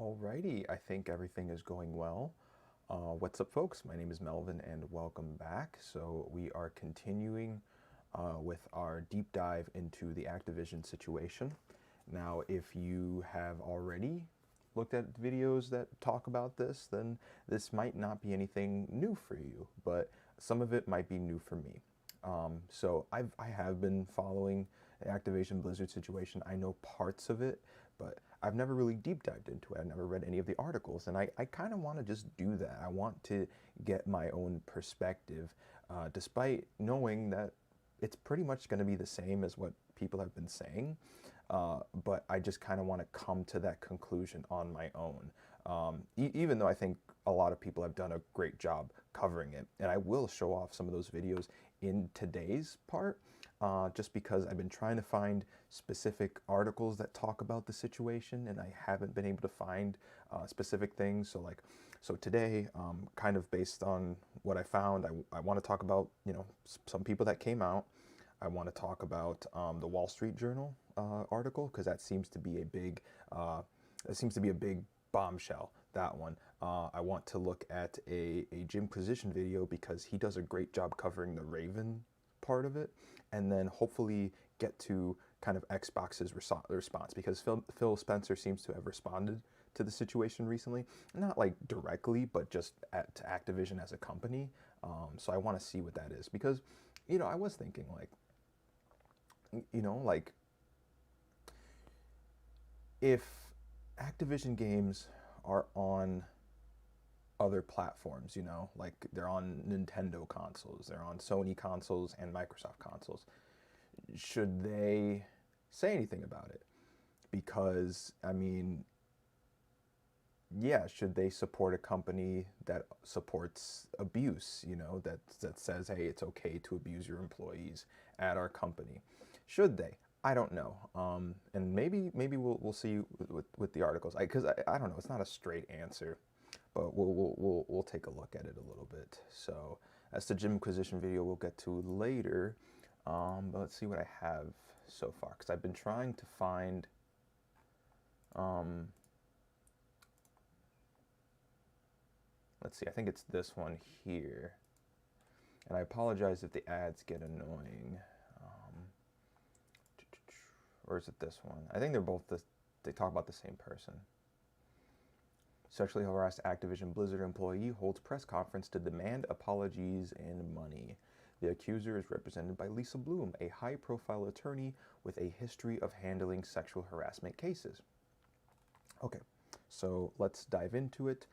Alrighty, I think everything is going well. What's up, folks? My name is Melvin, and welcome back. So we are continuing with our deep dive into the Activision situation. Now, if you have already looked at videos that talk about this, then this might not be anything new for you, but some of it might be new for me. I have been following the Activision Blizzard situation. I know parts of it, but I've never really deep dived into it. I've never read any of the articles, and I kind of want to just do that. I want to get my own perspective, despite knowing that it's pretty much going to be the same as what people have been saying. But I just kind of want to come to that conclusion on my own. Even though I think a lot of people have done a great job covering it, and I will show off some of those videos in today's part, just because I've been trying to find specific articles that talk about the situation, and I haven't been able to find specific things. So today, kind of based on what I found, I want to talk about some people that came out. I want to talk about the Wall Street Journal article, because that seems to be a big bombshell. That one. I want to look at a Jim Position video, because he does a great job covering the Raven part of it, and then hopefully get to kind of Xbox's response, because Phil Spencer seems to have responded to the situation recently, not like directly, but just to Activision as a company. So I want to see what that is, because I was thinking like if Activision games are on other platforms, like they're on Nintendo consoles, they're on Sony consoles and Microsoft consoles, should they say anything about it? Because, I mean, yeah, should they support a company that supports abuse, that says, hey, it's okay to abuse your employees at our company? Should they? I don't know. And maybe we'll see with the articles. Because I don't know. It's not a straight answer, but we'll take a look at it a little bit. So that's the Jim Acquisition video we'll get to later. But let's see what I have so far, because I've been trying to find. Let's see. I think it's this one here, and I apologize if the ads get annoying. Or is it this one? I think they're both they talk about the same person. Sexually harassed Activision Blizzard employee holds press conference to demand apologies and money. The accuser is represented by Lisa Bloom, a high-profile attorney with a history of handling sexual harassment cases. Okay, so let's dive into it.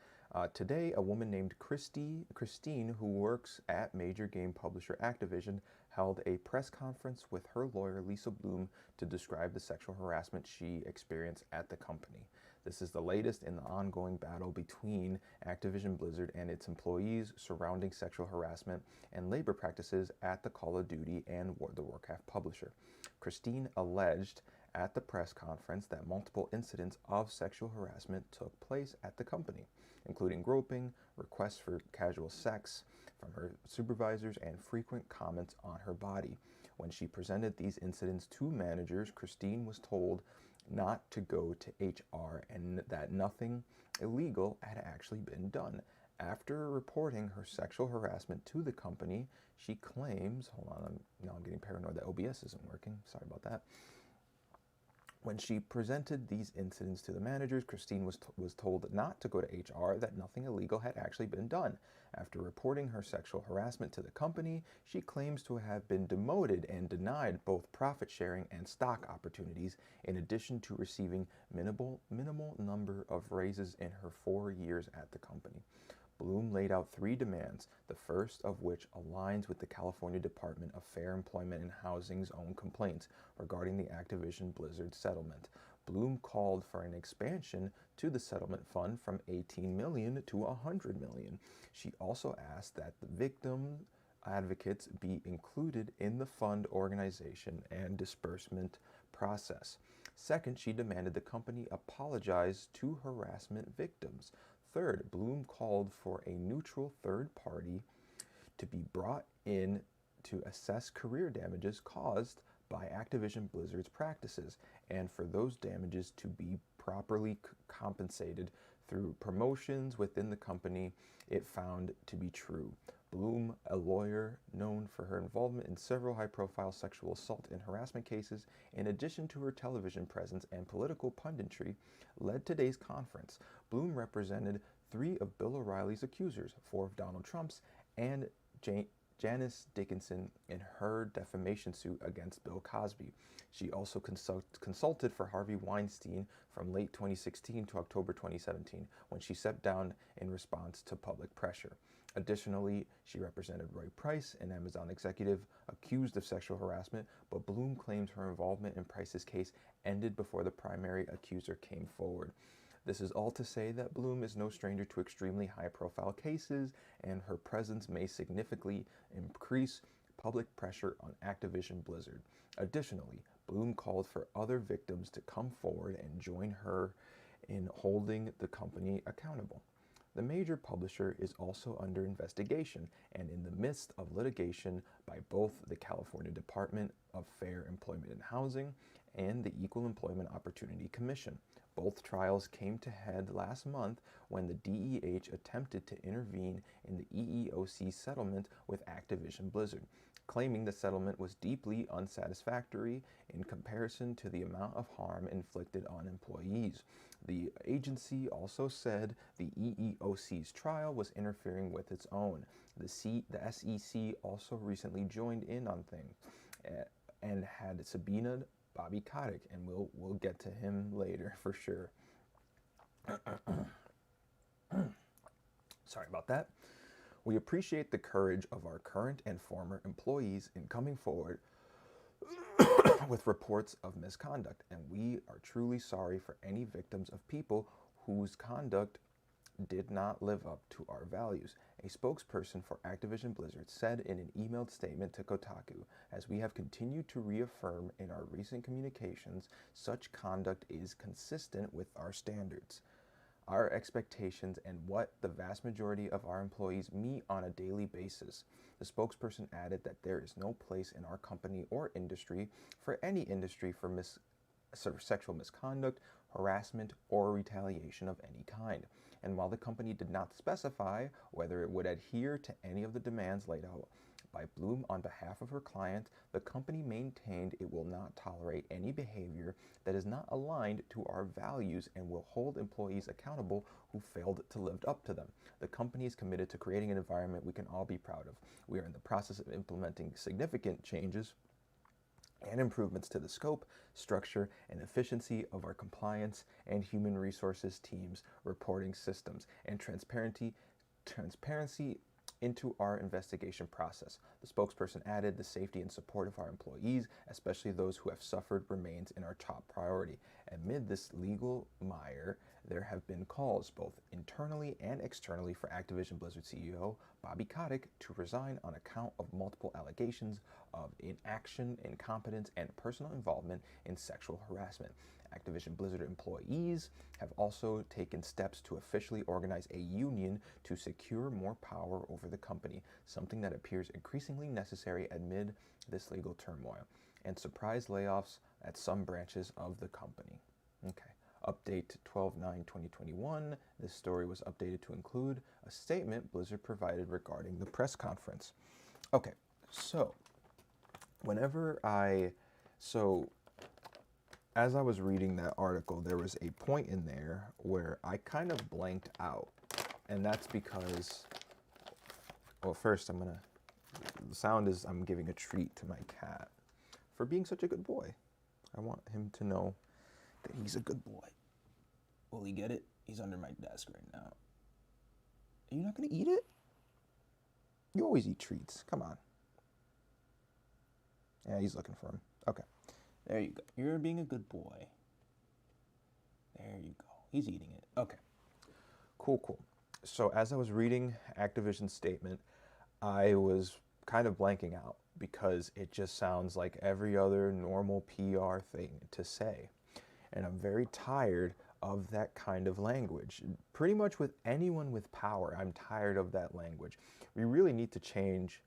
Today, a woman named Christine, who works at major game publisher Activision, held a press conference with her lawyer, Lisa Bloom, to describe the sexual harassment she experienced at the company. This is the latest in the ongoing battle between Activision Blizzard and its employees surrounding sexual harassment and labor practices at the Call of Duty and the Warcraft publisher. Christine alleged at the press conference that multiple incidents of sexual harassment took place at the company, including groping, requests for casual sex from her supervisors, and frequent comments on her body. When she presented these incidents to managers, Christine was told not to go to HR and that nothing illegal had actually been done. After reporting her sexual harassment to the company, she claims, hold on, now I'm getting paranoid that OBS isn't working, sorry about that. When she presented these incidents to the managers, Christine was told not to go to HR, that nothing illegal had actually been done. After reporting her sexual harassment to the company, she claims to have been demoted and denied both profit sharing and stock opportunities, in addition to receiving minimal number of raises in her 4 years at the company. Bloom laid out 3 demands, the first of which aligns with the California Department of Fair Employment and Housing's own complaints regarding the Activision Blizzard settlement. Bloom called for an expansion to the settlement fund from $18 million to $100 million. She also asked that the victim advocates be included in the fund organization and disbursement process. Second, she demanded the company apologize to harassment victims. Third, Bloom called for a neutral third party to be brought in to assess career damages caused by Activision Blizzard's practices, and for those damages to be properly compensated through promotions within the company, it found to be true. Bloom, a lawyer known for her involvement in several high-profile sexual assault and harassment cases, in addition to her television presence and political punditry, led today's conference. Bloom represented 3 of Bill O'Reilly's accusers, 4 of Donald Trump's, and Janice Dickinson in her defamation suit against Bill Cosby. She also consulted for Harvey Weinstein from late 2016 to October 2017, when she stepped down in response to public pressure. Additionally, she represented Roy Price, an Amazon executive accused of sexual harassment, but Bloom claims her involvement in Price's case ended before the primary accuser came forward. This is all to say that Bloom is no stranger to extremely high-profile cases, and her presence may significantly increase public pressure on Activision Blizzard. Additionally, Bloom called for other victims to come forward and join her in holding the company accountable. The major publisher is also under investigation and in the midst of litigation by both the California Department of Fair Employment and Housing and the Equal Employment Opportunity Commission. Both trials came to head last month when the DEH attempted to intervene in the EEOC settlement with Activision Blizzard, claiming the settlement was deeply unsatisfactory in comparison to the amount of harm inflicted on employees. The agency also said the EEOC's trial was interfering with its own. The SEC also recently joined in on things and had subpoenaed Bobby Kotick, and we'll get to him later for sure. Sorry about that. We appreciate the courage of our current and former employees in coming forward with reports of misconduct, and we are truly sorry for any victims of people whose conduct did not live up to our values, a spokesperson for Activision Blizzard said in an emailed statement to Kotaku. As we have continued to reaffirm in our recent communications, such conduct is consistent with our standards, our expectations, and what the vast majority of our employees meet on a daily basis. The spokesperson added that there is no place in our company or industry for any industry for sexual misconduct, harassment, or retaliation of any kind. And while the company did not specify whether it would adhere to any of the demands laid out by Bloom on behalf of her client, the company maintained it will not tolerate any behavior that is not aligned to our values and will hold employees accountable who failed to live up to them. The company is committed to creating an environment we can all be proud of. We are in the process of implementing significant changes and improvements to the scope, structure, and efficiency of our compliance and human resources teams, reporting systems, and transparency into our investigation process. The spokesperson added, the safety and support of our employees, especially those who have suffered, remains in our top priority. Amid this legal mire, there have been calls, both internally and externally, for Activision Blizzard CEO Bobby Kotick to resign on account of multiple allegations of inaction, incompetence, and personal involvement in sexual harassment. Activision Blizzard employees have also taken steps to officially organize a union to secure more power over the company, something that appears increasingly necessary amid this legal turmoil, and surprise layoffs at some branches of the company. Okay. Update 12/9/2021. This story was updated to include a statement Blizzard provided regarding the press conference. Okay, so as I was reading that article, there was a point in there where I kind of blanked out, and that's because, well, first the sound is I'm giving a treat to my cat for being such a good boy. I want him to know that he's a good boy. Will he get it? He's under my desk right now. Are you not gonna eat it? You always eat treats. Come on. Yeah, he's looking for him. Okay. There you go. You're being a good boy. There you go. He's eating it. Okay. Cool. So as I was reading Activision's statement, I was kind of blanking out because it just sounds like every other normal PR thing to say. And I'm very tired of that kind of language. Pretty much with anyone with power, I'm tired of that language. We really need to change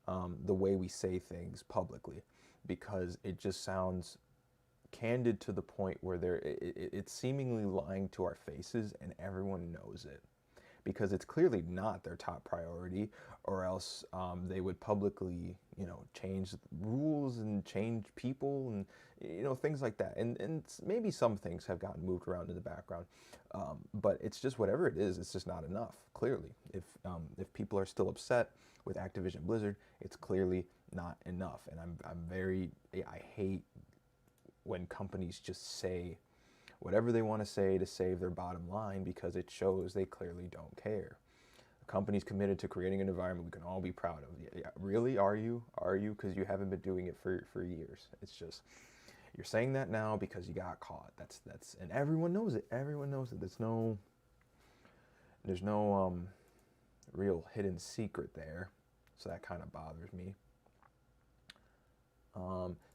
the way we say things publicly, because it just sounds candid to the point where it's seemingly lying to our faces and everyone knows it, because it's clearly not their top priority, or else they would publicly, change rules and change people and, things like that. And maybe some things have gotten moved around in the background, but it's just whatever it is, it's just not enough. Clearly, if people are still upset with Activision Blizzard, it's clearly not enough. And I hate when companies just say whatever they want to say to save their bottom line, because it shows they clearly don't care. The company's committed to creating an environment we can all be proud of. Yeah, really? Are you? Are you? Because you haven't been doing it for years. It's just, you're saying that now because you got caught. That's and everyone knows it. Everyone knows it. There's no real hidden secret there. So that kind of bothers me.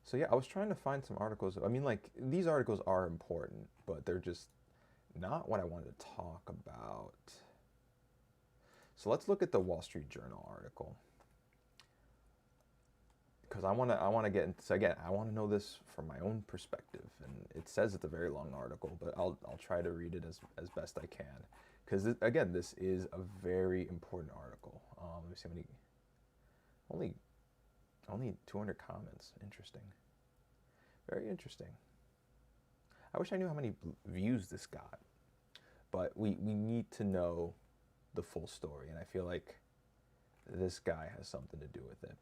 So yeah, I was trying to find some articles. I mean, like, these articles are important, but they're just not what I wanted to talk about. So let's look at the Wall Street Journal article, because I want to get into, again, I want to know this from my own perspective, and it says it's a very long article, but I'll try to read it as best I can, because again, this is a very important article. Let me see how many, only 200 comments. Interesting. Very interesting. I wish I knew how many views this got, but we need to know the full story, and I feel like this guy has something to do with it.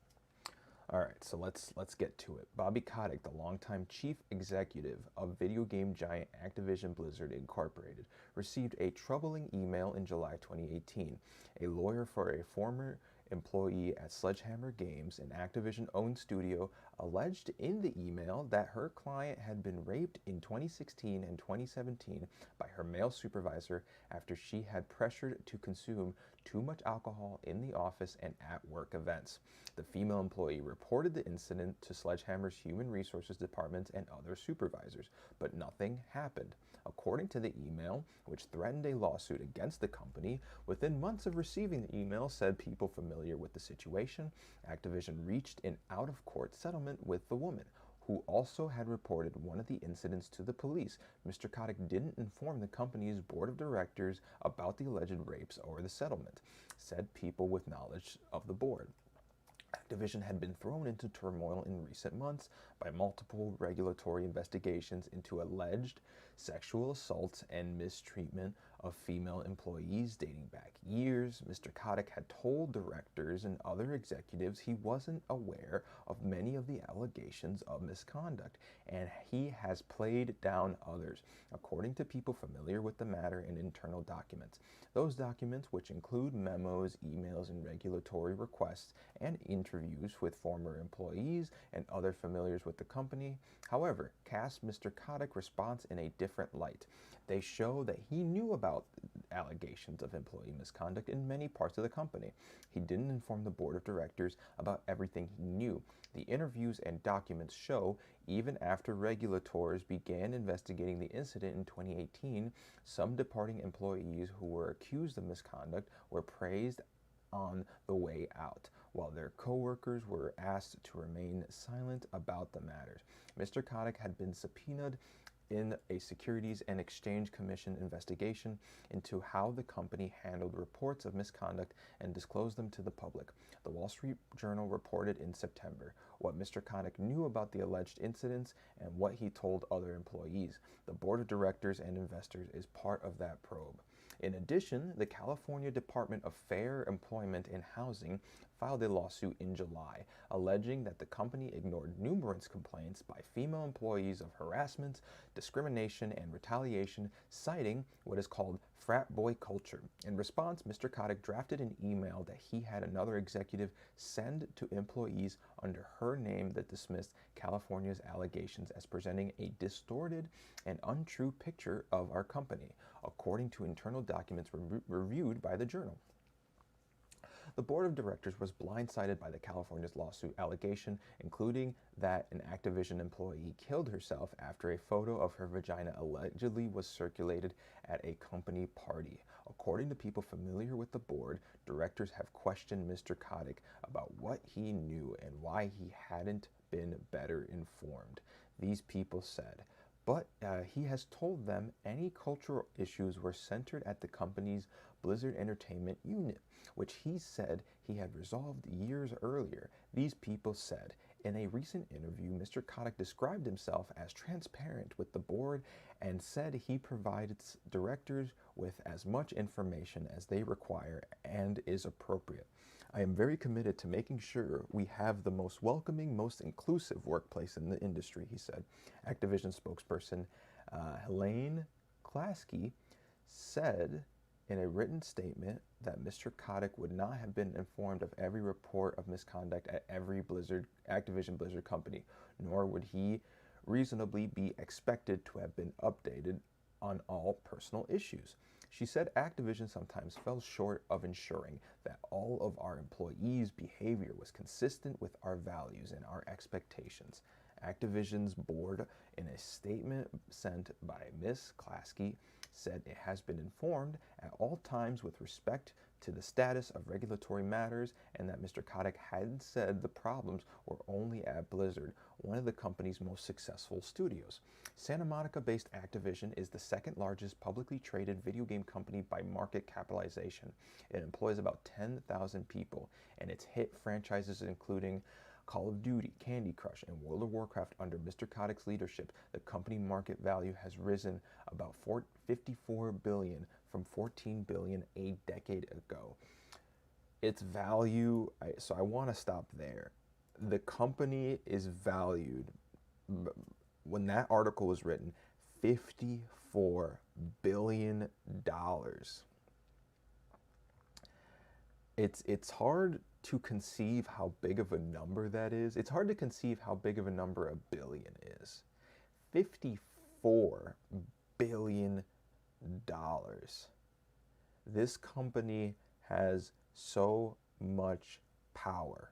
All right, so let's get to it. Bobby Kotick, the longtime chief executive of video game giant Activision Blizzard Incorporated, received a troubling email in July 2018. A lawyer for a former employee at Sledgehammer Games, an Activision-owned studio, alleged in the email that her client had been raped in 2016 and 2017 by her male supervisor after she had pressured to consume too much alcohol in the office and at work events. The female employee reported the incident to Sledgehammer's Human Resources Department and other supervisors, but nothing happened. According to the email, which threatened a lawsuit against the company, within months of receiving the email, said people familiar with the situation, Activision reached an out-of-court settlement with the woman, who also had reported one of the incidents to the police. Mr. Kotick didn't inform the company's board of directors about the alleged rapes or the settlement, said people with knowledge of the board. Activision had been thrown into turmoil in recent months by multiple regulatory investigations into alleged sexual assaults and mistreatment of female employees dating back years. Mr. Kotick had told directors and other executives he wasn't aware of many of the allegations of misconduct, and he has played down others, according to people familiar with the matter in internal documents. Those documents, which include memos, emails, and regulatory requests, and interviews with former employees and other familiars with the company, however, cast Mr. Kotick's response in a different light. They show that he knew about allegations of employee misconduct in many parts of the company. He didn't inform the board of directors about everything he knew. The interviews and documents show, even after regulators began investigating the incident in 2018, some departing employees who were accused of misconduct were praised on the way out, while their co-workers were asked to remain silent about the matters. Mr. Kotick had been subpoenaed in a Securities and Exchange Commission investigation into how the company handled reports of misconduct and disclosed them to the public. The Wall Street Journal reported in September what Mr. Kotick knew about the alleged incidents and what he told other employees. The board of directors and investors is part of that probe. In addition, the California Department of Fair Employment and Housing filed a lawsuit in July, alleging that the company ignored numerous complaints by female employees of harassment, discrimination, and retaliation, citing what is called frat boy culture. In response, Mr. Kotick drafted an email that he had another executive send to employees under her name that dismissed California's allegations as presenting a distorted and untrue picture of our company, according to internal documents reviewed by the Journal. The board of directors was blindsided by the California's lawsuit allegation, including that an Activision employee killed herself after a photo of her vagina allegedly was circulated at a company party. According to people familiar with the board, directors have questioned Mr. Kotick about what he knew and why he hadn't been better informed. these people said. But he has told them any cultural issues were centered at the company's Blizzard Entertainment unit, which he said he had resolved years earlier. These people said. In a recent interview, Mr. Kotick described himself as transparent with the board and said he provides directors with as much information as they require and is appropriate. I am very committed to making sure we have the most welcoming, most inclusive workplace in the industry, he said. Activision spokesperson Helene Klasky said in a written statement that Mr. Kotick would not have been informed of every report of misconduct at every Activision Blizzard company, nor would he reasonably be expected to have been updated on all personal issues. She said Activision sometimes fell short of ensuring that all of our employees' behavior was consistent with our values and our expectations. Activision's board, in a statement sent by Ms. Klasky, said it has been informed at all times with respect to the status of regulatory matters and that Mr. Kotick had said the problems were only at Blizzard, one of the company's most successful studios. Santa Monica-based Activision is the second largest publicly traded video game company by market capitalization. It employs about 10,000 people, and its hit franchises including Call of Duty, Candy Crush, and World of Warcraft. Under Mr. Kotick's leadership, the company market value has risen about $54 billion from $14 billion a decade ago. Its value, so I want to stop there. The company is valued, when that article was written, $54 billion. It's hard to conceive how big of a number that is. It's hard to conceive how big of a number a billion is. $54 billion. This company has so much power.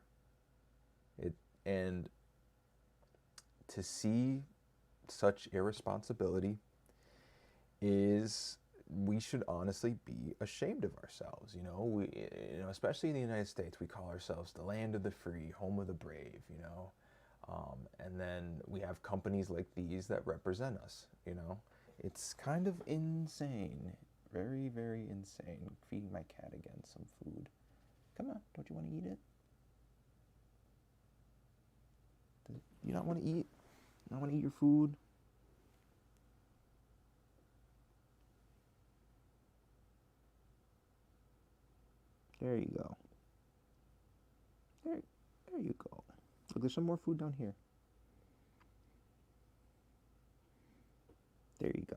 And to see such irresponsibility we should honestly be ashamed of ourselves. Especially in the United States, we call ourselves the land of the free, home of the brave, and then we have companies like these that represent us. It's kind of insane. Very, very insane. Feeding my cat again some food. Come on, don't you want to eat it? You not want to eat? Not want to eat your food? There you go. There you go. Look, there's some more food down here. There you go.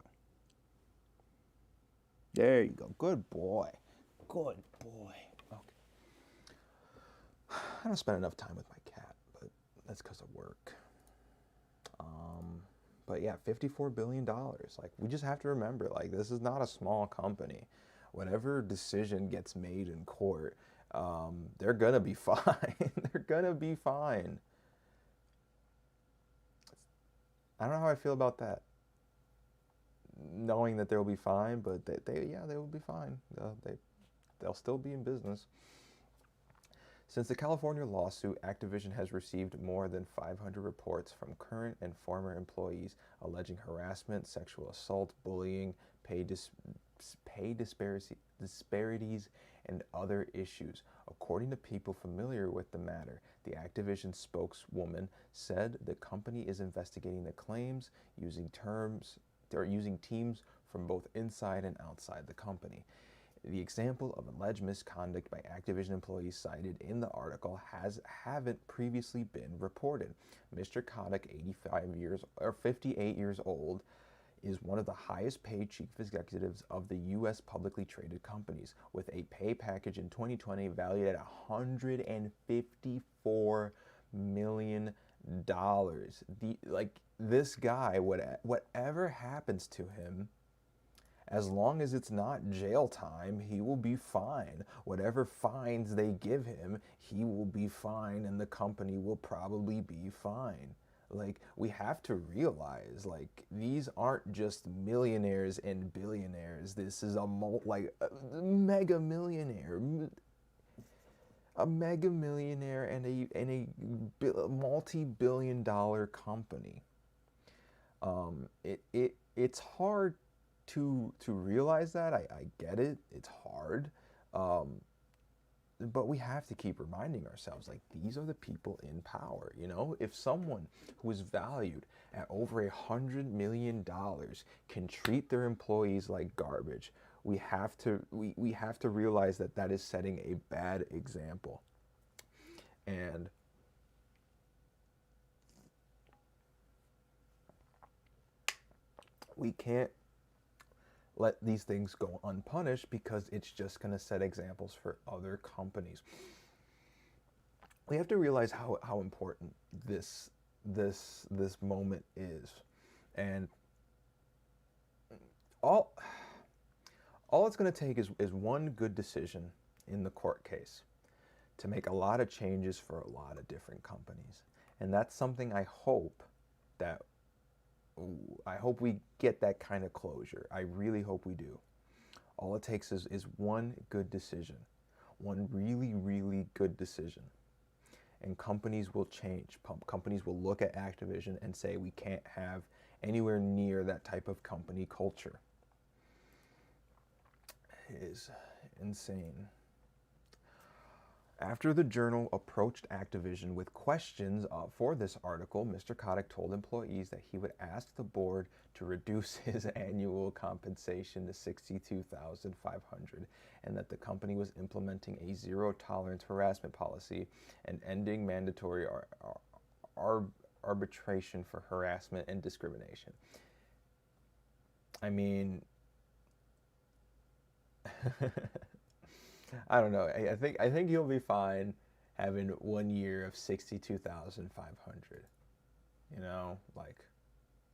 There you go. Good boy. Good boy. Okay. I don't spend enough time with my cat, but that's because of work. But yeah, $54 billion. Like, we just have to remember, like, this is not a small company. Whatever decision gets made in court, they're gonna be fine. They're gonna be fine. I don't know how I feel about that. Knowing that they'll be fine, but they will be fine. They'll still be in business. Since the California lawsuit, Activision has received more than 500 reports from current and former employees alleging harassment, sexual assault, bullying, pay disparities, and other issues. According to people familiar with the matter, the Activision spokeswoman said the company is investigating the claims using teams from both inside and outside the company. The example of alleged misconduct by Activision employees cited in the article haven't previously been reported. Mr. Kotick, 58 years old, is one of the highest paid chief executives of the U.S. publicly traded companies, with a pay package in 2020 valued at $154 million. This guy, whatever happens to him, as long as it's not jail time, he will be fine. Whatever fines they give him, he will be fine, and the company will probably be fine. Like, we have to realize, like, these aren't just millionaires and billionaires. This is a mega millionaire. A mega millionaire and a multi-billion-dollar company. It's hard to realize that. I get it. It's hard. Um, but we have to keep reminding ourselves, like, these are the people in power. If someone who is valued at over $100 million can treat their employees like garbage, we have to realize that that is setting a bad example. And we can't let these things go unpunished, because it's just going to set examples for other companies. We have to realize how important this moment is. And all all it's going to take is one good decision in the court case to make a lot of changes for a lot of different companies. And that's something that I hope we get that kind of closure. I really hope we do. All it takes is one good decision, one really, really good decision. And companies will change. Companies will look at Activision and say, we can't have anywhere near that type of company culture. It is insane. After the Journal approached Activision with questions for this article, Mr. Kotick told employees that he would ask the board to reduce his annual compensation to $62,500, and that the company was implementing a zero-tolerance harassment policy and ending mandatory arbitration for harassment and discrimination. I mean, I don't know. I think he'll be fine having 1 year of 62,500. Like,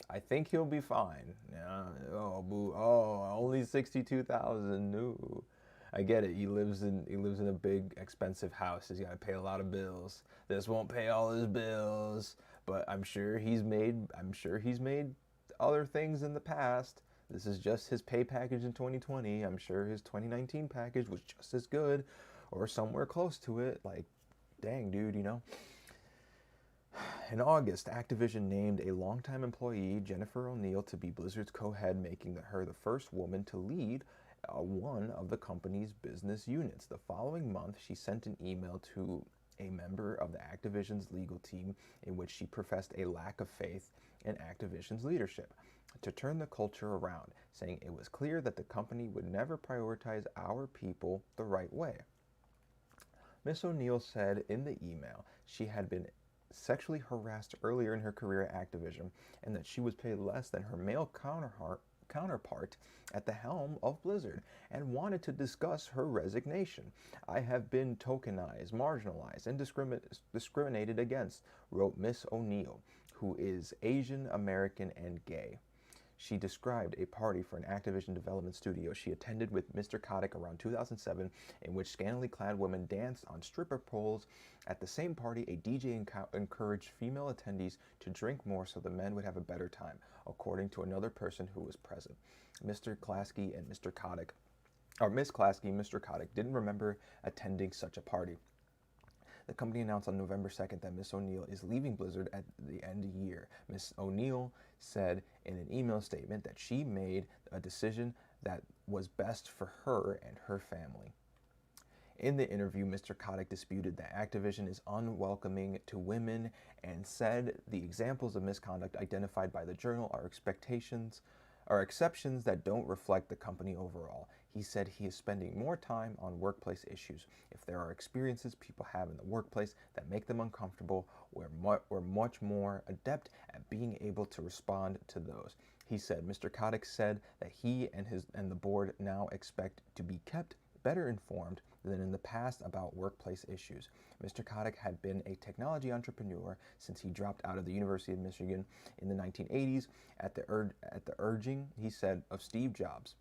I think he'll be fine. Oh, boo. Oh, only 62,000. No, I get it. He lives in a big expensive house. He's got to pay a lot of bills. This won't pay all his bills, but I'm sure he's made other things in the past. This is just his pay package in 2020. I'm sure his 2019 package was just as good or somewhere close to it. Like, dang, dude, In August, Activision named a longtime employee, Jennifer O'Neill, to be Blizzard's co-head, making her the first woman to lead one of the company's business units. The following month, she sent an email to a member of the Activision's legal team in which she professed a lack of faith in Activision's leadership to turn the culture around, saying it was clear that the company would never prioritize our people the right way. Ms. O'Neill said in the email she had been sexually harassed earlier in her career at Activision, and that she was paid less than her male counterpart at the helm of Blizzard, and wanted to discuss her resignation. I have been tokenized, marginalized, and discriminated against, wrote Ms. O'Neill, who is Asian American and gay. She described a party for an Activision development studio she attended with Mr. Kotick around 2007, in which scantily clad women danced on stripper poles. At the same party, a DJ encouraged female attendees to drink more so the men would have a better time, according to another person who was present. Mr. Klasky and Mr. Kotick, or Miss Klasky and Mr. Kotick, didn't remember attending such a party. The company announced on November 2nd that Ms. O'Neill is leaving Blizzard at the end of the year. Ms. O'Neill said in an email statement that she made a decision that was best for her and her family. In the interview, Mr. Kotick disputed that Activision is unwelcoming to women and said the examples of misconduct identified by the Journal are exceptions that don't reflect the company overall. He said he is spending more time on workplace issues. If there are experiences people have in the workplace that make them uncomfortable, we're much more adept at being able to respond to those. He said Mr. Kotick said that he and the board now expect to be kept better informed than in the past about workplace issues. Mr. Kotick had been a technology entrepreneur since he dropped out of the University of Michigan in the 1980s at the urging, he said, of Steve Jobs.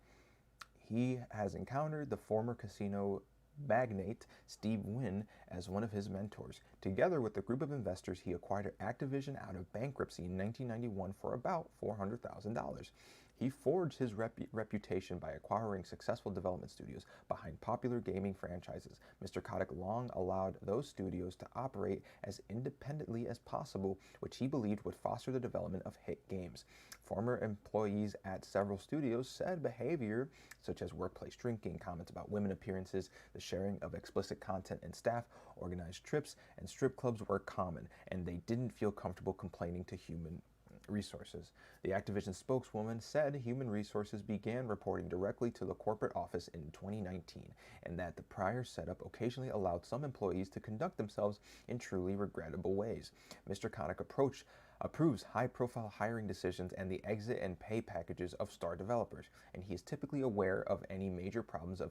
He has encountered the former casino magnate Steve Wynn as one of his mentors. Together with a group of investors, he acquired Activision out of bankruptcy in 1991 for about $400,000. He forged his reputation by acquiring successful development studios behind popular gaming franchises. Mr. Kotick long allowed those studios to operate as independently as possible, which he believed would foster the development of hit games. Former employees at several studios said behavior such as workplace drinking, comments about women appearances, the sharing of explicit content in staff, organized trips, and strip clubs were common, and they didn't feel comfortable complaining to human resources. The Activision spokeswoman said Human Resources began reporting directly to the corporate office in 2019, and that the prior setup occasionally allowed some employees to conduct themselves in truly regrettable ways. Mr. Kotick approves high-profile hiring decisions and the exit and pay packages of star developers, and he is typically aware of any major problems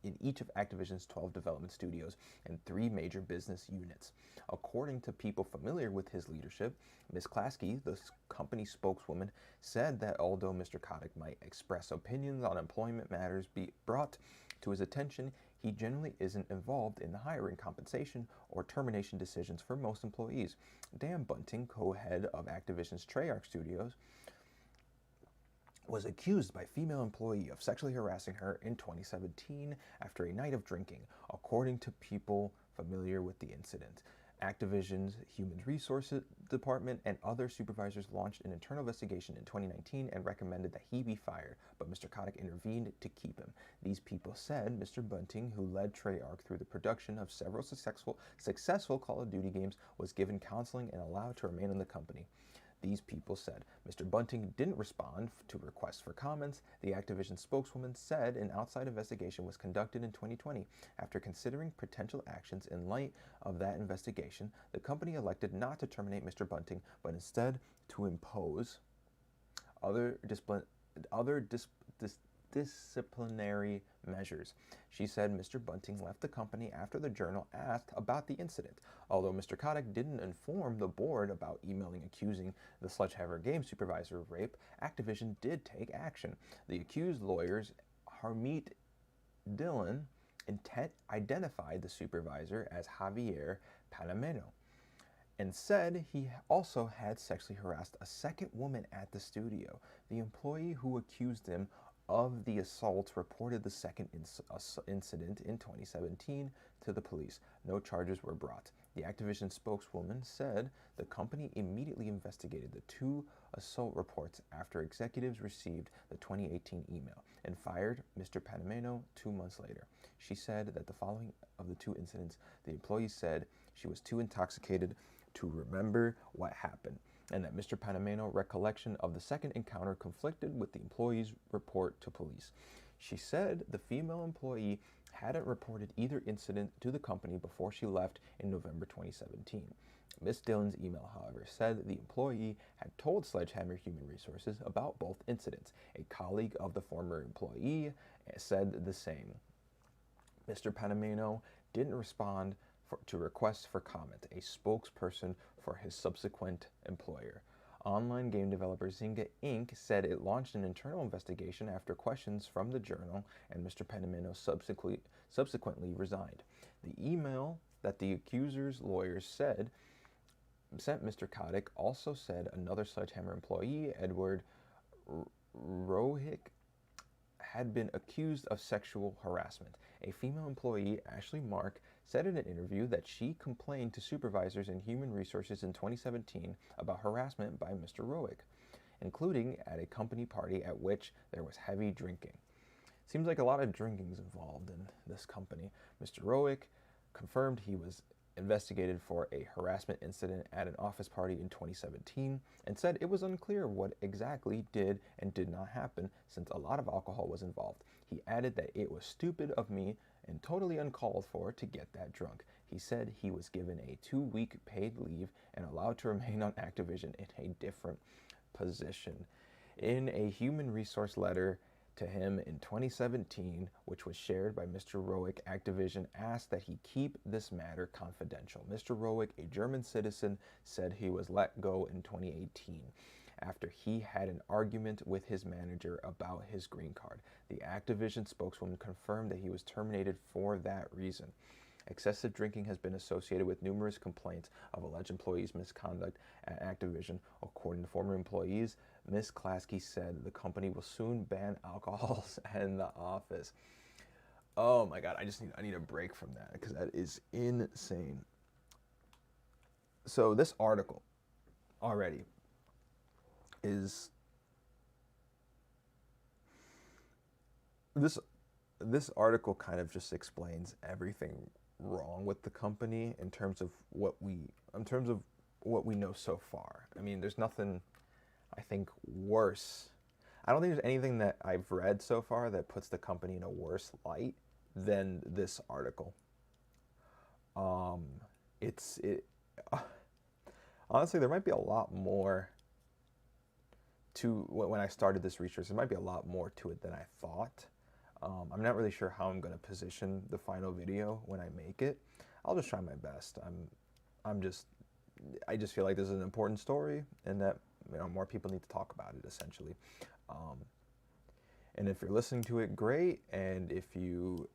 in each of Activision's 12 development studios and 3 major business units. According to people familiar with his leadership, Ms. Klasky, the company spokeswoman, said that although Mr. Kotick might express opinions on employment matters be brought to his attention, he generally isn't involved in the hiring, compensation, or termination decisions for most employees. Dan Bunting, co-head of Activision's Treyarch Studios, was accused by a female employee of sexually harassing her in 2017 after a night of drinking, according to people familiar with the incident. Activision's Human Resources Department and other supervisors launched an internal investigation in 2019 and recommended that he be fired, but Mr. Kotick intervened to keep him. These people said Mr. Bunting, who led Treyarch through the production of several successful Call of Duty games, was given counseling and allowed to remain in the company. These people said Mr. Bunting didn't respond to requests for comments. The Activision spokeswoman said an outside investigation was conducted in 2020. After considering potential actions in light of that investigation, the company elected not to terminate Mr. Bunting, but instead to impose other disciplinary measures. She said Mr. Bunting left the company after the Journal asked about the incident. Although Mr. Kotick didn't inform the board about emailing accusing the Sledgehammer game supervisor of rape, Activision did take action. The accused lawyers, Harmeet Dillon, identified the supervisor as Javier Panameno and said he also had sexually harassed a second woman at the studio. The employee who accused him of the assault reported the second incident in 2017 to the police. No charges were brought. The Activision spokeswoman said the company immediately investigated the 2 assault reports after executives received the 2018 email and fired Mr. Panameno 2 months later. She said that the following of the 2 incidents, the employee said she was too intoxicated to remember what happened, and that Mr. Panameno's recollection of the second encounter conflicted with the employee's report to police. She said the female employee hadn't reported either incident to the company before she left in November 2017. Ms. Dillon's email, however, said the employee had told Sledgehammer Human Resources about both incidents. A colleague of the former employee said the same. Mr. Panameno didn't respond to requests for comment, a spokesperson for his subsequent employer. Online game developer Zynga Inc. said it launched an internal investigation after questions from the Journal, and Mr. Panameno subsequently resigned. The email that the accuser's lawyers sent Mr. Kotick also said another Sledgehammer employee, Edward Rohick, had been accused of sexual harassment. A female employee, Ashley Mark, said in an interview that she complained to supervisors in Human Resources in 2017 about harassment by Mr. Rohick, including at a company party at which there was heavy drinking. Seems like a lot of drinking is involved in this company. Mr. Rohick confirmed he was investigated for a harassment incident at an office party in 2017 and said it was unclear what exactly did and did not happen since a lot of alcohol was involved. He added that it was stupid of me and totally uncalled for to get that drunk. He said he was given a 2-week paid leave and allowed to remain on Activision in a different position. In a human resource letter to him in 2017, which was shared by Mr. Rohick, Activision asked that he keep this matter confidential. Mr. Rohick, a German citizen, said he was let go in 2018 after he had an argument with his manager about his green card. The Activision spokeswoman confirmed that he was terminated for that reason. Excessive drinking has been associated with numerous complaints of alleged employees' misconduct at Activision. According to former employees, Ms. Klasky said the company will soon ban alcohol in the office. Oh my God, I need a break from that because that is insane. So this article already is this article kind of just explains everything wrong with the company in terms of what we know so far. I mean, there's nothing I think worse. I don't think there's anything that I've read so far that puts the company in a worse light than this article. It's it honestly, there might be a lot more to when I started this research. There might be a lot more to it than I thought. I'm not really sure how I'm going to position the final video when I make it. I'll just try my best. I just feel like this is an important story, and that more people need to talk about it essentially. And if you're listening to it, great. And if you,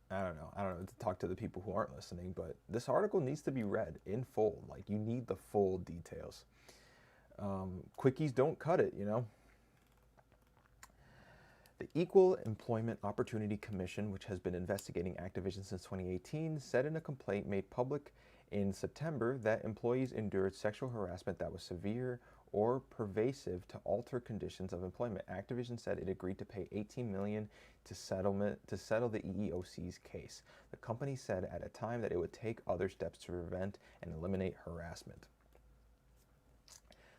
I don't know to talk to the people who aren't listening, but this article needs to be read in full. Like, you need the full details. Quickies don't cut it, The Equal Employment Opportunity Commission, which has been investigating Activision since 2018, said in a complaint made public in September that employees endured sexual harassment that was severe or pervasive to alter conditions of employment. Activision said it agreed to pay $18 million to settle the EEOC's case. The company said at a time that it would take other steps to prevent and eliminate harassment.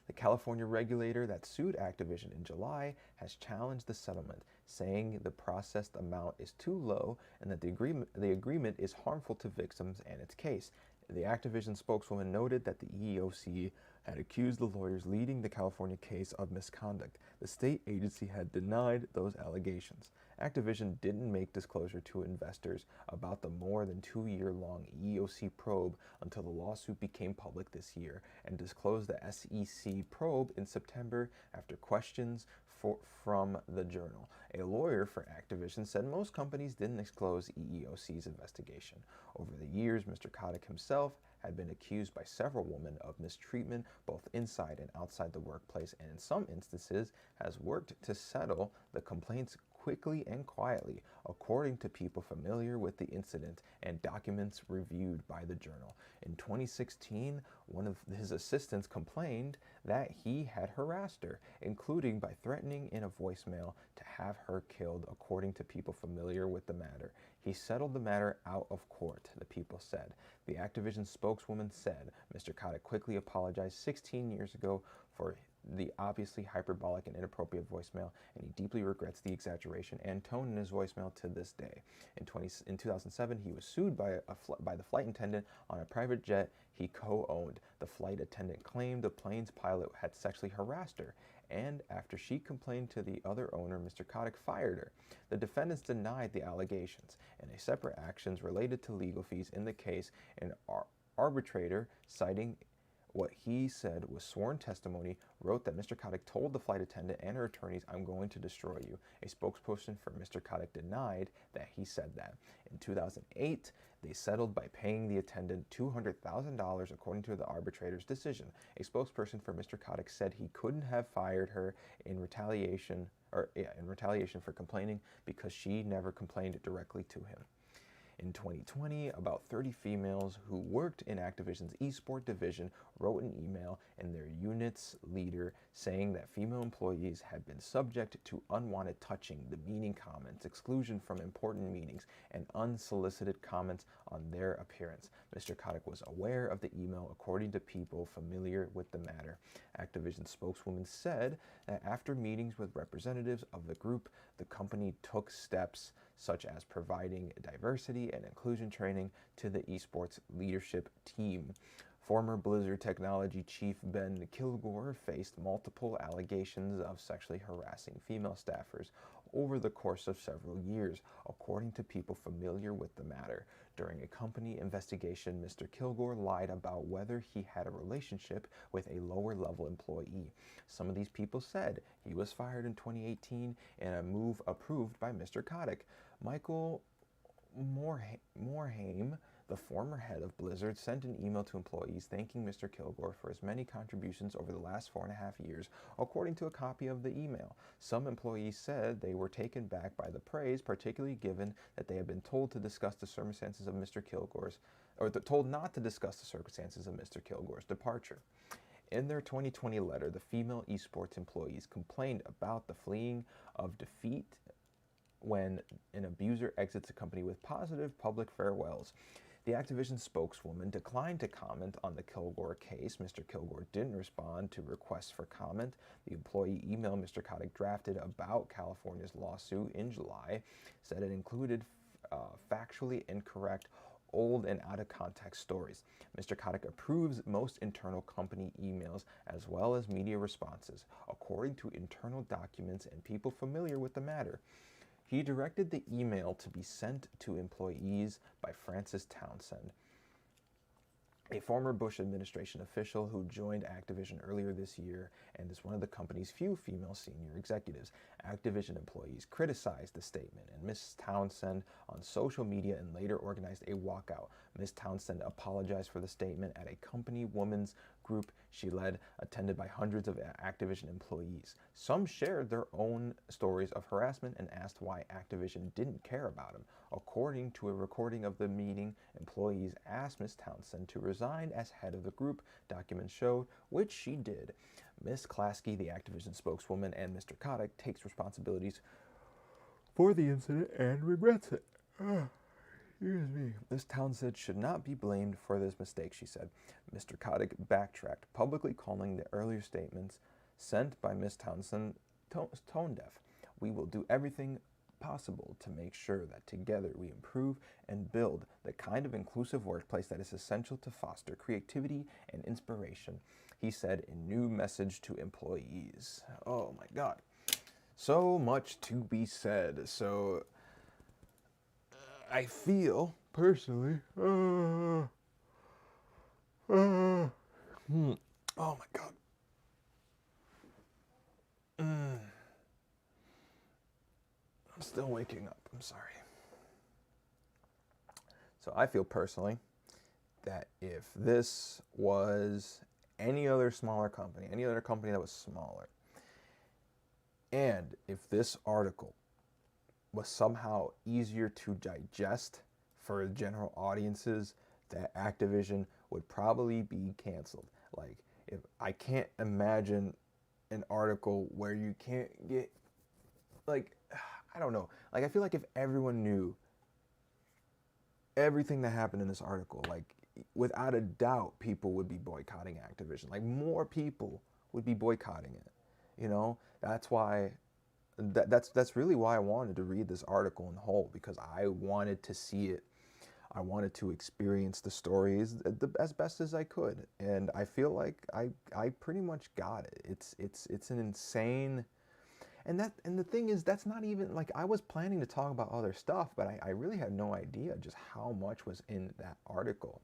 The California regulator that sued Activision in July has challenged the settlement, saying the processed amount is too low and that the agreement is harmful to victims and its case. The Activision spokeswoman noted that the EEOC had accused the lawyers leading the California case of misconduct. The state agency had denied those allegations. Activision didn't make disclosure to investors about the more than 2-year-long EEOC probe until the lawsuit became public this year, and disclosed the SEC probe in September after questions from the Journal. A lawyer for Activision said most companies didn't disclose EEOC's investigation. Over the years, Mr. Kotick himself had been accused by several women of mistreatment both inside and outside the workplace, and in some instances has worked to settle the complaints quickly and quietly, according to people familiar with the incident and documents reviewed by the Journal. In 2016, one of his assistants complained that he had harassed her, including by threatening in a voicemail to have her killed, according to people familiar with the matter. He settled the matter out of court, the people said. The Activision spokeswoman said Mr. Kotick quickly apologized 16 years ago for the obviously hyperbolic and inappropriate voicemail, and he deeply regrets the exaggeration and tone in his voicemail to this day. In 2007, he was sued by the flight attendant on a private jet he co-owned. The flight attendant claimed the plane's pilot had sexually harassed her, and after she complained to the other owner, Mr. Kotick fired her. The defendants denied the allegations, and a separate actions related to legal fees in the case. An arbitrator, citing what he said was sworn testimony, wrote that Mr. Kotick told the flight attendant and her attorneys, "I'm going to destroy you." A spokesperson for Mr. Kotick denied that he said that. In 2008, they settled by paying the attendant $200,000 according to the arbitrator's decision. A spokesperson for Mr. Kotick said he couldn't have fired her in retaliation for complaining because she never complained directly to him. In 2020, about 30 females who worked in Activision's eSport division wrote an email in their unit's leader saying that female employees had been subject to unwanted touching, demeaning comments, exclusion from important meetings, and unsolicited comments on their appearance. Mr. Kotick was aware of the email, according to people familiar with the matter. Activision spokeswoman said that after meetings with representatives of the group, the company took steps such as providing diversity and inclusion training to the esports leadership team. Former Blizzard Technology chief Ben Kilgore faced multiple allegations of sexually harassing female staffers over the course of several years, according to people familiar with the matter. During a company investigation, Mr. Kilgore lied about whether he had a relationship with a lower-level employee. Some of these people said he was fired in 2018 in a move approved by Mr. Kotick. Michael Morhaime, the former head of Blizzard, sent an email to employees thanking Mr. Kilgore for his many contributions over the last 4.5 years, according to a copy of the email. Some employees said they were taken back by the praise, particularly given that they had been told to discuss the circumstances of Mr. Kilgore's, or told not to discuss the circumstances of Mr. Kilgore's departure. In their 2020 letter, the female esports employees complained about the fleeing of defeat when an abuser exits a company with positive public farewells. The Activision spokeswoman declined to comment on the Kilgore case. Mr. Kilgore didn't respond to requests for comment. The employee email Mr. Kotick drafted about California's lawsuit in July said it included factually incorrect, old and out of context stories. Mr. Kotick approves most internal company emails as well as media responses, according to internal documents and people familiar with the matter. He directed the email to be sent to employees by Frances Townsend, a former Bush administration official who joined Activision earlier this year and is one of the company's few female senior executives. Activision employees criticized the statement, and Ms. Townsend on social media and later organized a walkout. Ms. Townsend apologized for the statement at a company women's group she led, attended by hundreds of Activision employees. Some shared their own stories of harassment and asked why Activision didn't care about them. According to a recording of the meeting, employees asked Ms. Townsend to resign as head of the group, documents showed, which she did. Ms. Klasky, the Activision spokeswoman, and Mr. Kotick takes responsibilities for the incident and regrets it. Excuse me. Ms. Townsend should not be blamed for this mistake, she said. Mr. Kotick backtracked, publicly calling the earlier statements sent by Ms. Townsend tone deaf. We will do everything possible to make sure that together we improve and build the kind of inclusive workplace that is essential to foster creativity and inspiration, he said in new message to employees. Oh my God. So much to be said. I feel personally, oh my God. I'm still waking up, I'm sorry. So I feel personally that if this was any other smaller company, any other company that was smaller, and if this article was somehow easier to digest for general audiences, that Activision would probably be canceled. Like, if I can't imagine an article where you can't get, like, I don't know. Like, I feel like if everyone knew everything that happened in this article, like, without a doubt, people would be boycotting Activision. Like, more people would be boycotting it. You know, that's why. That's really why I wanted to read this article in whole, because I wanted to see it. I wanted to experience the stories as best as I could, and I feel like I pretty much got it. It's an insane, and the thing is, that's not even, like, I was planning to talk about other stuff, but I really had no idea just how much was in that article.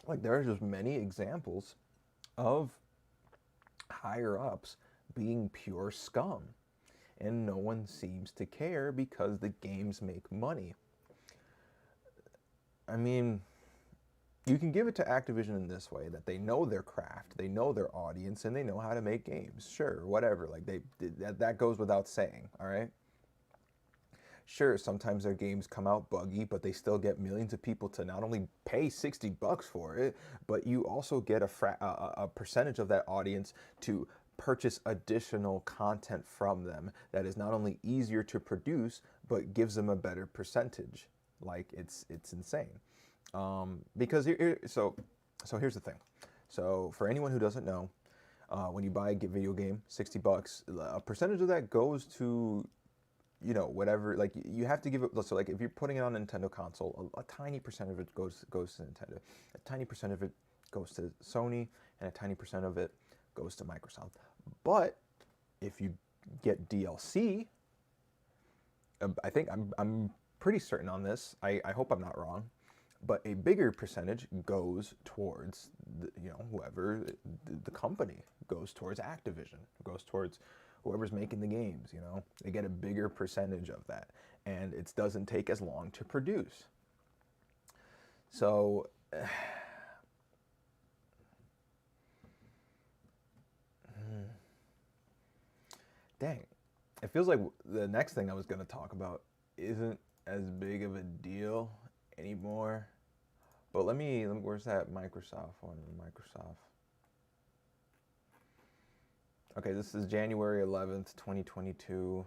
Like, there are just many examples of higher ups being pure scum, and no one seems to care because the games make money. I mean, you can give it to Activision in this way, that they know their craft, they know their audience, and they know how to make games. Sure, whatever, like, that goes without saying, all right? Sure, sometimes their games come out buggy, but they still get millions of people to not only pay $60 for it, but you also get a percentage of that audience to purchase additional content from them that is not only easier to produce, but gives them a better percentage. Like, it's insane. Because so here's the thing. So for anyone who doesn't know, when you buy a video game, $60, a percentage of that goes to, you know, whatever, like, you have to give it, so like if you're putting it on a Nintendo console, a tiny percent of it goes to Nintendo, a tiny percent of it goes to Sony, and a tiny percent of it goes to Microsoft. But if you get DLC, I think I'm pretty certain on this, I hope I'm not wrong, but a bigger percentage goes towards the, you know, whoever the company, goes towards Activision, goes towards whoever's making the games, you know. They get a bigger percentage of that, and it doesn't take as long to produce. So, dang, it feels like the next thing I was going to talk about isn't as big of a deal anymore. But let me where's that Microsoft one? Microsoft. Okay, this is January 11th, 2022.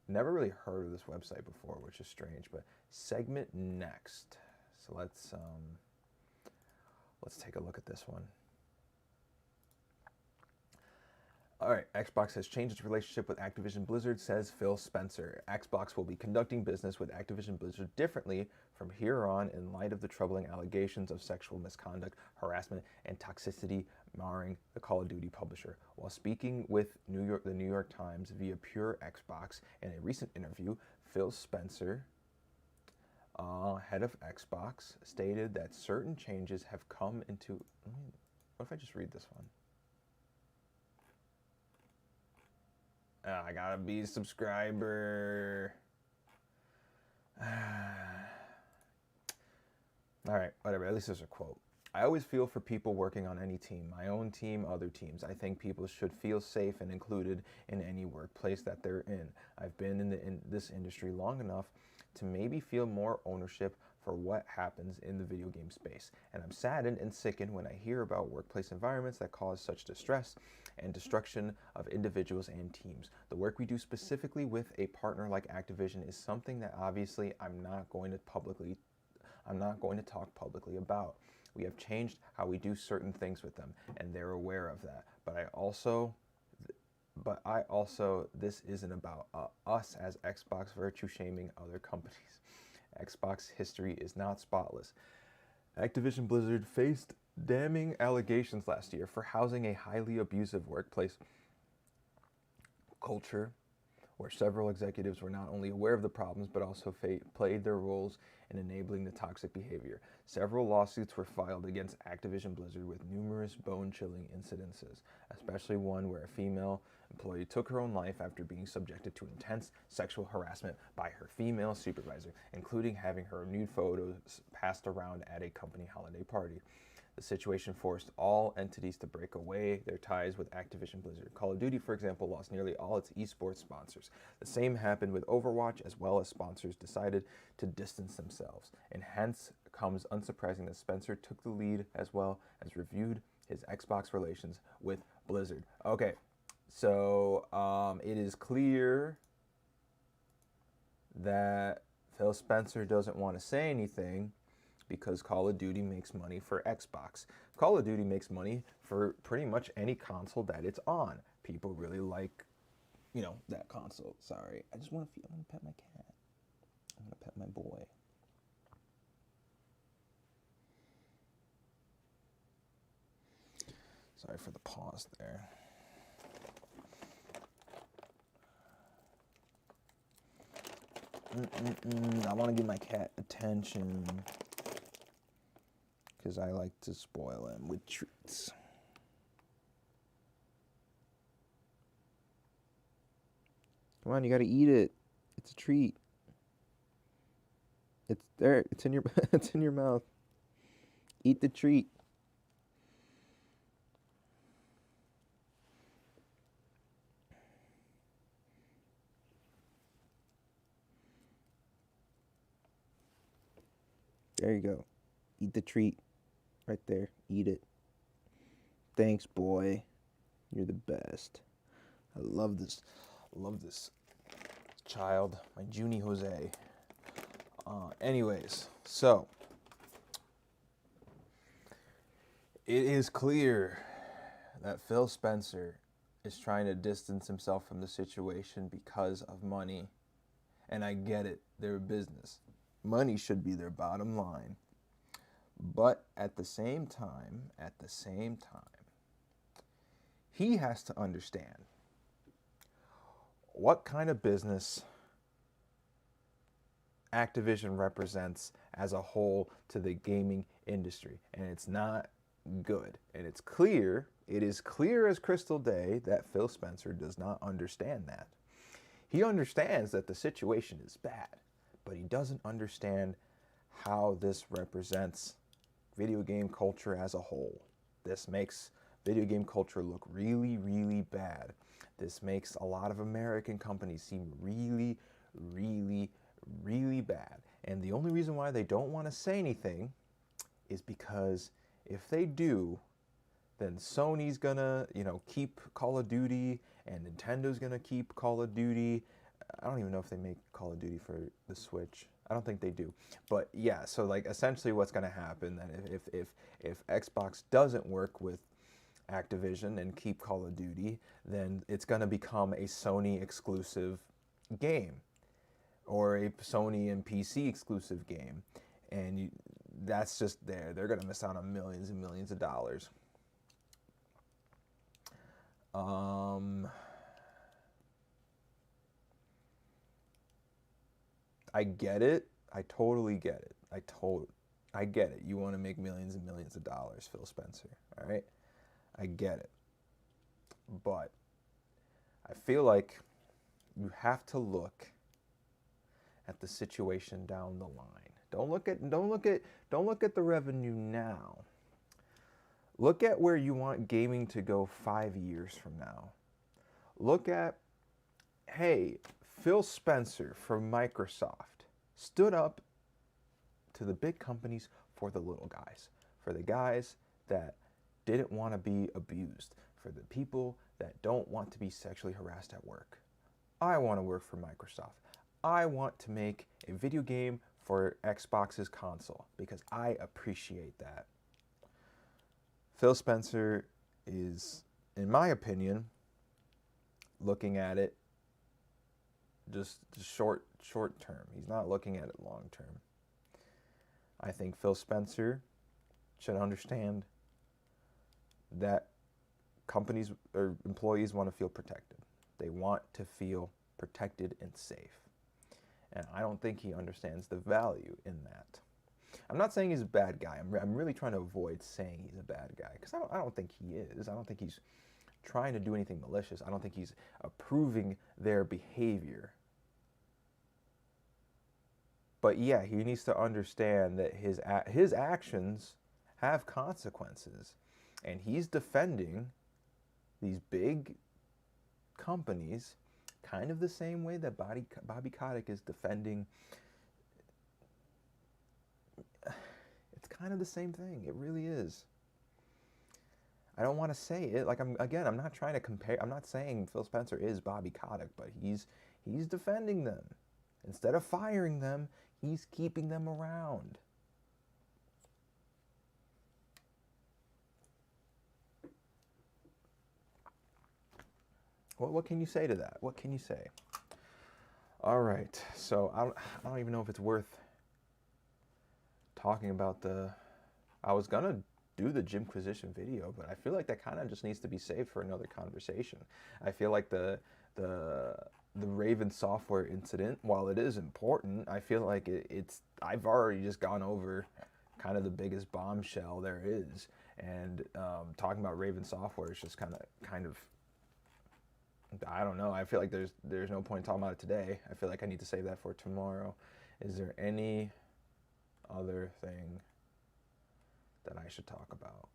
Never really heard of this website before, which is strange, but segment next. So let's take a look at this one. All right, Xbox has changed its relationship with Activision Blizzard, says Phil Spencer. Xbox will be conducting business with Activision Blizzard differently from here on in light of the troubling allegations of sexual misconduct, harassment, and toxicity marring the Call of Duty publisher. While speaking with the New York Times via Pure Xbox in a recent interview, Phil Spencer, head of Xbox, stated that certain changes have come into... What if I just read this one? I gotta be a subscriber. All right, whatever. At least there's a quote. I always feel for people working on any team, my own team, other teams. I think people should feel safe and included in any workplace that they're in. I've been in this industry long enough to maybe feel more ownership for what happens in the video game space. And I'm saddened and sickened when I hear about workplace environments that cause such distress and destruction of individuals and teams. The work we do specifically with a partner like Activision is something that obviously I'm not going to talk publicly about. We have changed how we do certain things with them, and they're aware of that. But I also, this isn't about us as Xbox virtue shaming other companies. Xbox history is not spotless. Activision Blizzard faced damning allegations last year for housing a highly abusive workplace culture where several executives were not only aware of the problems but also played their roles in enabling the toxic behavior. Several lawsuits were filed against Activision Blizzard with numerous bone-chilling incidences, especially one where a female employee took her own life after being subjected to intense sexual harassment by her female supervisor, including having her nude photos passed around at a company holiday party. The situation forced all entities to break away their ties with Activision Blizzard. Call of Duty, for example, lost nearly all its esports sponsors. The same happened with Overwatch, as well as sponsors decided to distance themselves. And hence comes unsurprising that Spencer took the lead as well as reviewed his Xbox relations with Blizzard. Okay, so it is clear that Phil Spencer doesn't want to say anything because Call of Duty makes money for Xbox. Call of Duty makes money for pretty much any console that it's on. People really like, you know, that console. Sorry, I just want to feel, I'm gonna pet my cat. I'm gonna pet my boy. Sorry for the pause there. I want to give my cat attention because I like to spoil him with treats. Come on, you gotta eat it. It's a treat. It's there. It's in your. It's in your mouth. Eat the treat. There you go. Eat the treat. Right there. Eat it. Thanks, boy. You're the best. I love this. I love this child. My Junie Jose. Anyways, so it is clear that Phil Spencer is trying to distance himself from the situation because of money. And I get it. They're a business. Money should be their bottom line. But at the same time, he has to understand what kind of business Activision represents as a whole to the gaming industry. And it's not good. And it's clear, it is clear as crystal day that Phil Spencer does not understand that. He understands that the situation is bad, but he doesn't understand how this represents video game culture as a whole. This makes video game culture look really, really bad. This makes a lot of American companies seem really, really, really bad. And the only reason why they don't want to say anything is because if they do, then Sony's gonna, keep Call of Duty, and Nintendo's gonna keep Call of Duty. I don't even know if they make Call of Duty for the Switch. I don't think they do. But yeah, so like essentially what's gonna happen then if Xbox doesn't work with Activision and keep Call of Duty, then it's gonna become a Sony exclusive game, or a Sony and PC exclusive game, and that's just there. They're gonna miss out on millions and millions of dollars. I get it. I totally get it. I get it. You want to make millions and millions of dollars, Phil Spencer. All right? I get it. But I feel like you have to look at the situation down the line. Don't look at the revenue now. Look at where you want gaming to go 5 years from now. Look at, hey, Phil Spencer from Microsoft stood up to the big companies for the little guys, for the guys that didn't want to be abused, for the people that don't want to be sexually harassed at work. I want to work for Microsoft. I want to make a video game for Xbox's console because I appreciate that. Phil Spencer is, in my opinion, looking at it just short term. He's not looking at it long term. I think Phil Spencer should understand that companies or employees want to feel protected. They want to feel protected and safe. And I don't think he understands the value in that. I'm not saying he's a bad guy. I'm really trying to avoid saying he's a bad guy because I don't think he is. I don't think he's trying to do anything malicious. I don't think he's approving their behavior. But yeah, he needs to understand that his actions have consequences. And he's defending these big companies kind of the same way that Bobby Kotick is defending. It's kind of the same thing. It really is. I don't want to say it. Like, I'm not trying to compare. I'm not saying Phil Spencer is Bobby Kotick, but he's defending them. Instead of firing them, he's keeping them around. What can you say to that? What can you say? All right. So I don't even know if it's worth talking about I was gonna do the Jimquisition video, but I feel like that kind of just needs to be saved for another conversation. I feel like the Raven Software incident, while it is important, I feel like I've already just gone over kind of the biggest bombshell there is, and talking about Raven Software is just kind of I don't know. I feel like there's no point in talking about it today. I feel like I need to save that for tomorrow. Is there any other thing that I should talk about?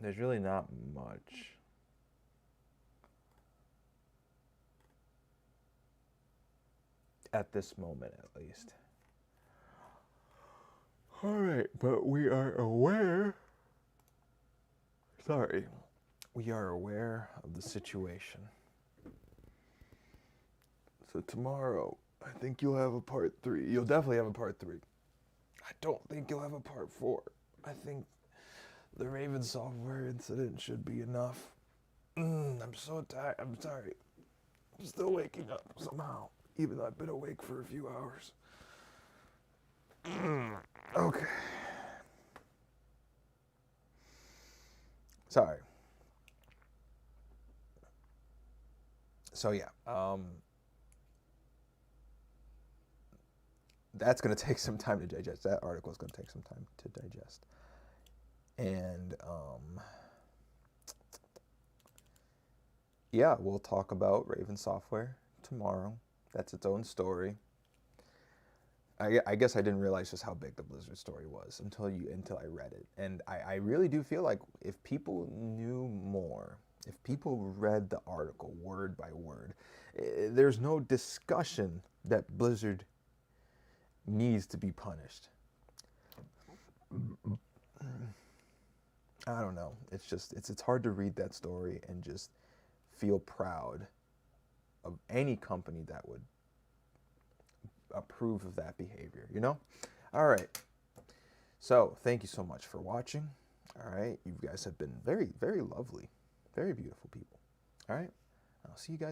There's really not much. At this moment, at least. Alright, but we are aware. Sorry. We are aware of the situation. So tomorrow, I think you'll have a part 3. You'll definitely have a part 3. I don't think you'll have a part 4. I think the Raven Software incident should be enough. I'm so tired. I'm sorry. Still waking up somehow, even though I've been awake for a few hours. Okay. Sorry. So yeah, that's going to take some time to digest. That article is going to take some time to digest. And yeah, we'll talk about Raven Software tomorrow. That's its own story. I guess I didn't realize just how big the Blizzard story was until I read it. And I really do feel like if people knew more, if people read the article word by word, there's no discussion that Blizzard needs to be punished. I don't know. It's just it's hard to read that story and just feel proud of any company that would approve of that behavior, you know? All right. So, thank you so much for watching. All right. You guys have been very, very lovely. Very beautiful people. All right. I'll see you guys